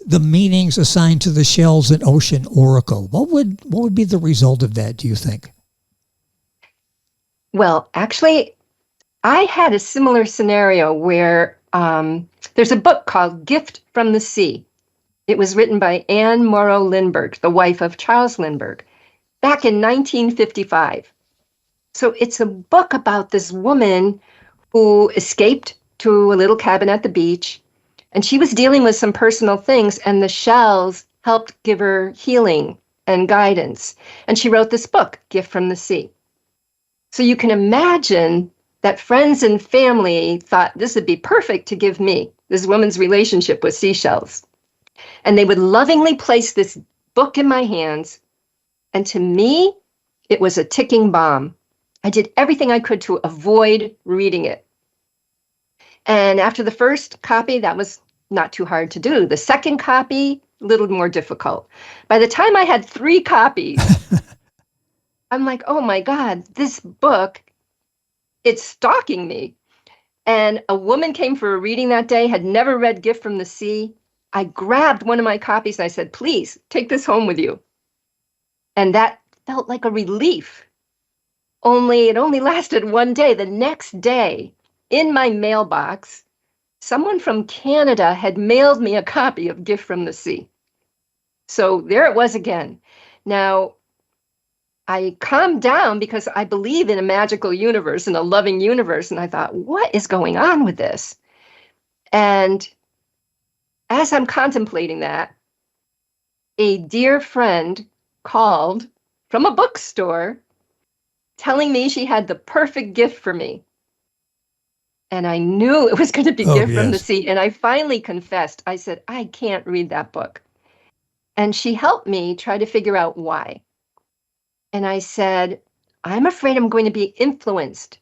the meanings assigned to the shells in Ocean Oracle? What would be the result of that, do you think? Well, actually, I had a similar scenario where there's a book called Gift from the Sea. It was written by Anne Morrow Lindbergh, the wife of Charles Lindbergh, back in 1955. So it's a book about this woman who escaped to a little cabin at the beach, and she was dealing with some personal things, and the shells helped give her healing and guidance. And she wrote this book, Gift from the Sea. So you can imagine that friends and family thought this would be perfect to give me, this woman's relationship with seashells. And they would lovingly place this book in my hands. And to me, it was a ticking bomb. I did everything I could to avoid reading it. And after the first copy, that was not too hard to do. The second copy, a little more difficult. By the time I had 3 copies, I'm like, oh my God, this book, it's stalking me. And a woman came for a reading that day, had never read Gift from the Sea. I grabbed one of my copies and I said, please take this home with you. And that felt like a relief. It only lasted one day. The next day, in my mailbox, someone from Canada had mailed me a copy of Gift from the Sea. So there it was again. Now, I calmed down because I believe in a magical universe and a loving universe. And I thought, what is going on with this? And as I'm contemplating that, a dear friend called from a bookstore telling me she had the perfect gift for me. And I knew it was going to be Gift from the Sea. And I finally confessed. I said, I can't read that book. And she helped me try to figure out why. And I said, I'm afraid I'm going to be influenced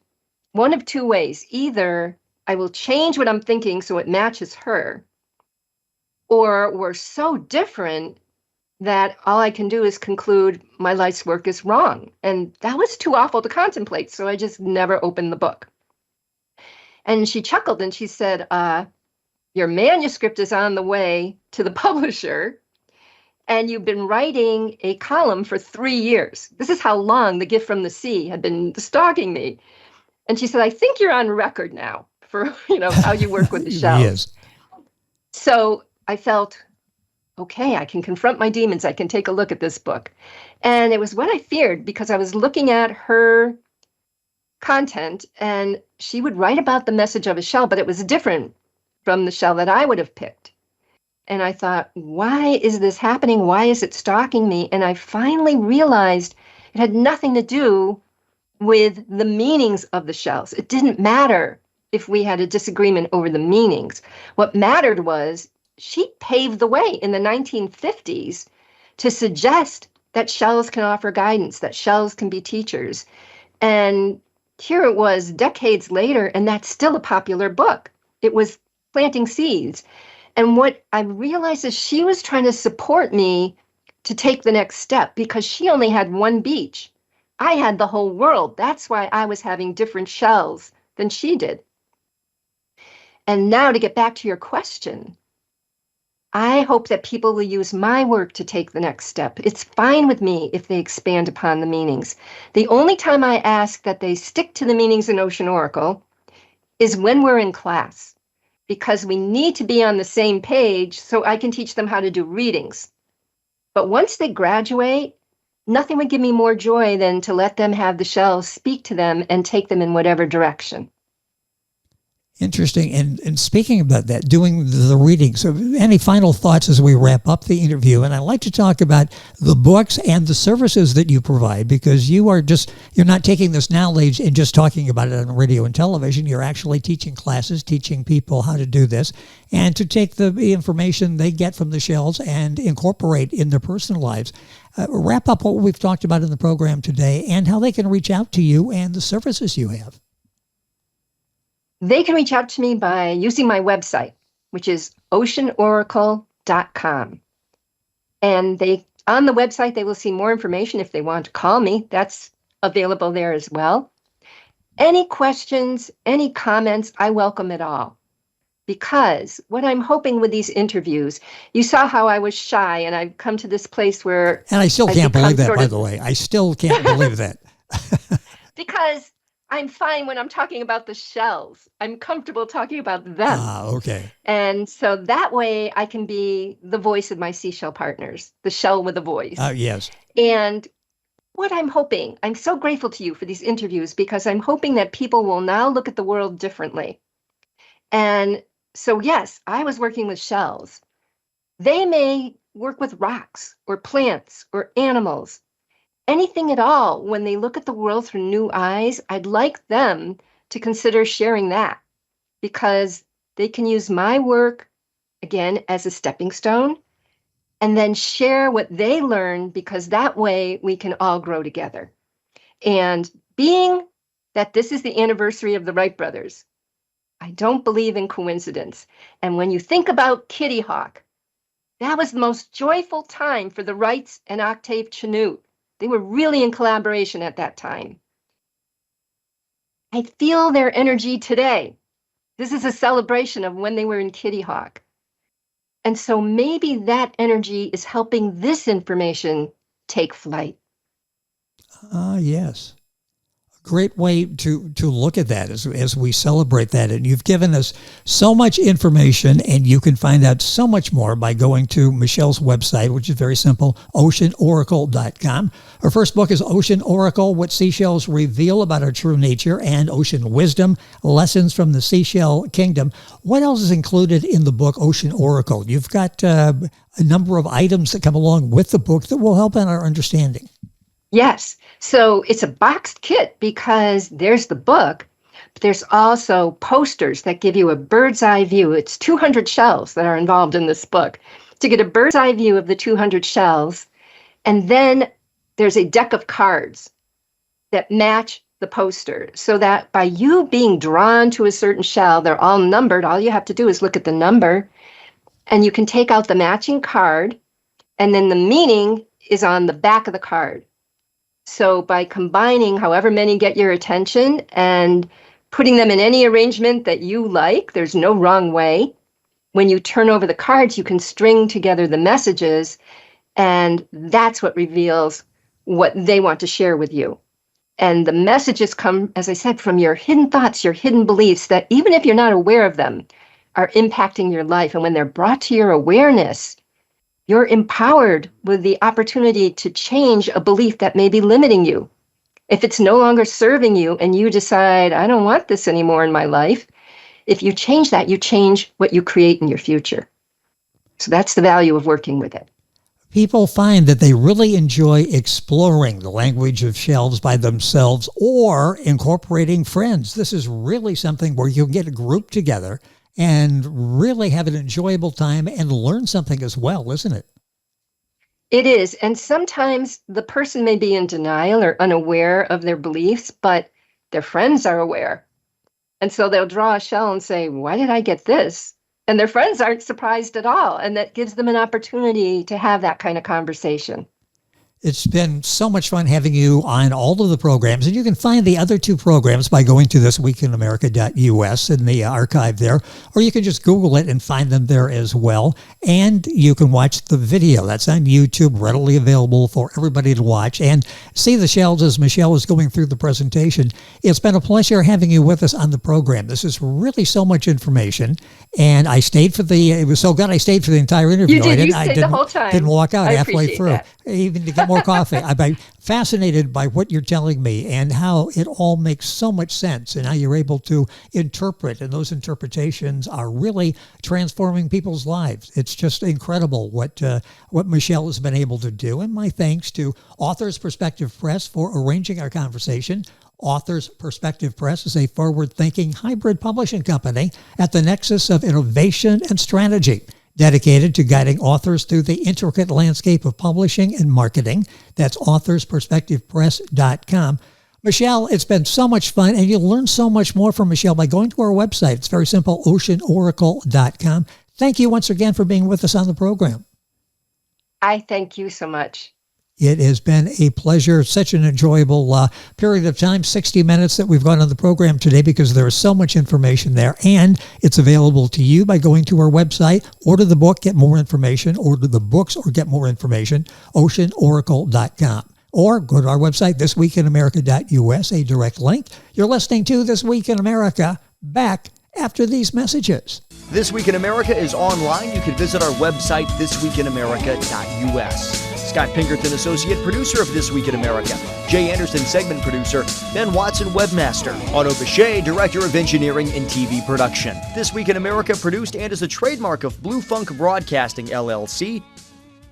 one of 2 ways. Either I will change what I'm thinking so it matches her, or we're so different that all I can do is conclude my life's work is wrong. And that was too awful to contemplate. So I just never opened the book. And she chuckled and she said, your manuscript is on the way to the publisher. And you've been writing a column for 3 years. This is how long the Gift from the Sea had been stalking me. And she said, I think you're on record now for, how you work with the shells. Yes. So I felt, okay, I can confront my demons. I can take a look at this book. And it was what I feared because I was looking at her content, and she would write about the message of a shell, but it was different from the shell that I would have picked. And I thought, why is this happening? Why is it stalking me? And I finally realized it had nothing to do with the meanings of the shells. It didn't matter if we had a disagreement over the meanings. What mattered was she paved the way in the 1950s to suggest that shells can offer guidance, that shells can be teachers. And here it was decades later, and that's still a popular book. It was planting seeds. And what I realized is she was trying to support me to take the next step because she only had one beach. I had the whole world. That's why I was having different shells than she did. And now to get back to your question, I hope that people will use my work to take the next step. It's fine with me if they expand upon the meanings. The only time I ask that they stick to the meanings in Ocean Oracle is when we're in class, because we need to be on the same page so I can teach them how to do readings. But once they graduate, nothing would give me more joy than to let them have the shells speak to them and take them in whatever direction. Interesting. And speaking about that, doing the readings, so any final thoughts as we wrap up the interview? And I'd like to talk about the books and the services that you provide, because you're not taking this knowledge and just talking about it on radio and television. You're actually teaching classes, teaching people how to do this, and to take the information they get from the shells and incorporate in their personal lives. Wrap up what we've talked about in the program today and how they can reach out to you and the services you have. They can reach out to me by using my website, which is oceanoracle.com. And on the website, they will see more information if they want to call me. That's available there as well. Any questions, any comments, I welcome it all. Because what I'm hoping with these interviews, you saw how I was shy, and I've come to this place where... And I still can't believe that, by the way. I still can't believe that. Because I'm fine when I'm talking about the shells. I'm comfortable talking about them. Okay. And so that way I can be the voice of my seashell partners, the shell with a voice. Yes. And what I'm hoping, I'm so grateful to you for these interviews, because I'm hoping that people will now look at the world differently. And so, yes, I was working with shells. They may work with rocks or plants or animals. Anything at all, when they look at the world through new eyes, I'd like them to consider sharing that, because they can use my work, again, as a stepping stone, and then share what they learn, because that way we can all grow together. And being that this is the anniversary of the Wright brothers, I don't believe in coincidence. And when you think about Kitty Hawk, that was the most joyful time for the Wrights and Octave Chanute. They were really in collaboration at that time. I feel their energy today. This is a celebration of when they were in Kitty Hawk. And so maybe that energy is helping this information take flight. Yes. Great way to look at that as we celebrate that. And you've given us so much information, and you can find out so much more by going to Michelle's website, which is very simple, oceanoracle.com. Her first book is Ocean Oracle, What Seashells Reveal About Our True Nature, and Ocean Wisdom, Lessons from the Seashell Kingdom. What else is included in the book Ocean Oracle? You've got a number of items that come along with the book that will help in our understanding. Yes. So it's a boxed kit, because there's the book, but there's also posters that give you a bird's eye view. It's 200 shells that are involved in this book. To get a bird's eye view of the 200 shells, and then there's a deck of cards that match the poster, so that by you being drawn to a certain shell, they're all numbered. All you have to do is look at the number, and you can take out the matching card, and then the meaning is on the back of the card. So by combining however many get your attention and putting them in any arrangement that you like, there's no wrong way. When you turn over the cards, you can string together the messages, and that's what reveals what they want to share with you. And the messages come, as I said, from your hidden thoughts, your hidden beliefs that even if you're not aware of them, are impacting your life. And when they're brought to your awareness, you're empowered with the opportunity to change a belief that may be limiting you. If it's no longer serving you and you decide, I don't want this anymore in my life, if you change that, you change what you create in your future. So that's the value of working with it. People find that they really enjoy exploring the language of shells by themselves or incorporating friends. This is really something where you can get a group together and really have an enjoyable time and learn something as well, isn't it? It is. And sometimes the person may be in denial or unaware of their beliefs, but their friends are aware. And so they'll draw a shell and say, why did I get this? And their friends aren't surprised at all. And that gives them an opportunity to have that kind of conversation. It's been so much fun having you on all of the programs, and you can find the other two programs by going to thisweekinamerica.us in the archive there, or you can just Google it and find them there as well. And you can watch the video. That's on YouTube, readily available for everybody to watch, and see the shells as Michelle is going through the presentation. It's been a pleasure having you with us on the program. This is really so much information, and I stayed for it was so good I stayed for the entire interview. You did. You stayed the whole time. Didn't walk out I halfway through. That. Even to get more coffee. I'm fascinated by what you're telling me and how it all makes so much sense and how you're able to interpret, and those interpretations are really transforming people's lives. It's just incredible what Michelle has been able to do. And my thanks to Authors Perspective Press for arranging our conversation. Authors Perspective Press is a forward-thinking hybrid publishing company at the nexus of innovation and strategy, dedicated to guiding authors through the intricate landscape of publishing and marketing. That's authorsperspectivepress.com. Michelle, it's been so much fun, and you'll learn so much more from Michelle by going to our website. It's very simple, oceanoracle.com. Thank you once again for being with us on the program. I thank you so much. It has been a pleasure, such an enjoyable period of time, 60 minutes that we've gone on the program today, because there is so much information there, and it's available to you by going to our website. Order the book, get more information. Order the books or get more information, oceanoracle.com. Or go to our website, thisweekinamerica.us, a direct link. You're listening to This Week in America, back after these messages. This Week in America is online. You can visit our website, thisweekinamerica.us. Scott Pinkerton, associate producer of This Week in America. Jay Anderson, segment producer. Ben Watson, webmaster. Otto Bechet, director of engineering and TV production. This Week in America produced and is a trademark of Blue Funk Broadcasting, LLC.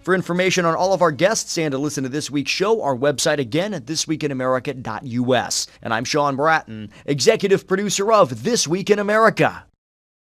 For information on all of our guests and to listen to this week's show, our website again at thisweekinamerica.us. And I'm Sean Bratton, executive producer of This Week in America.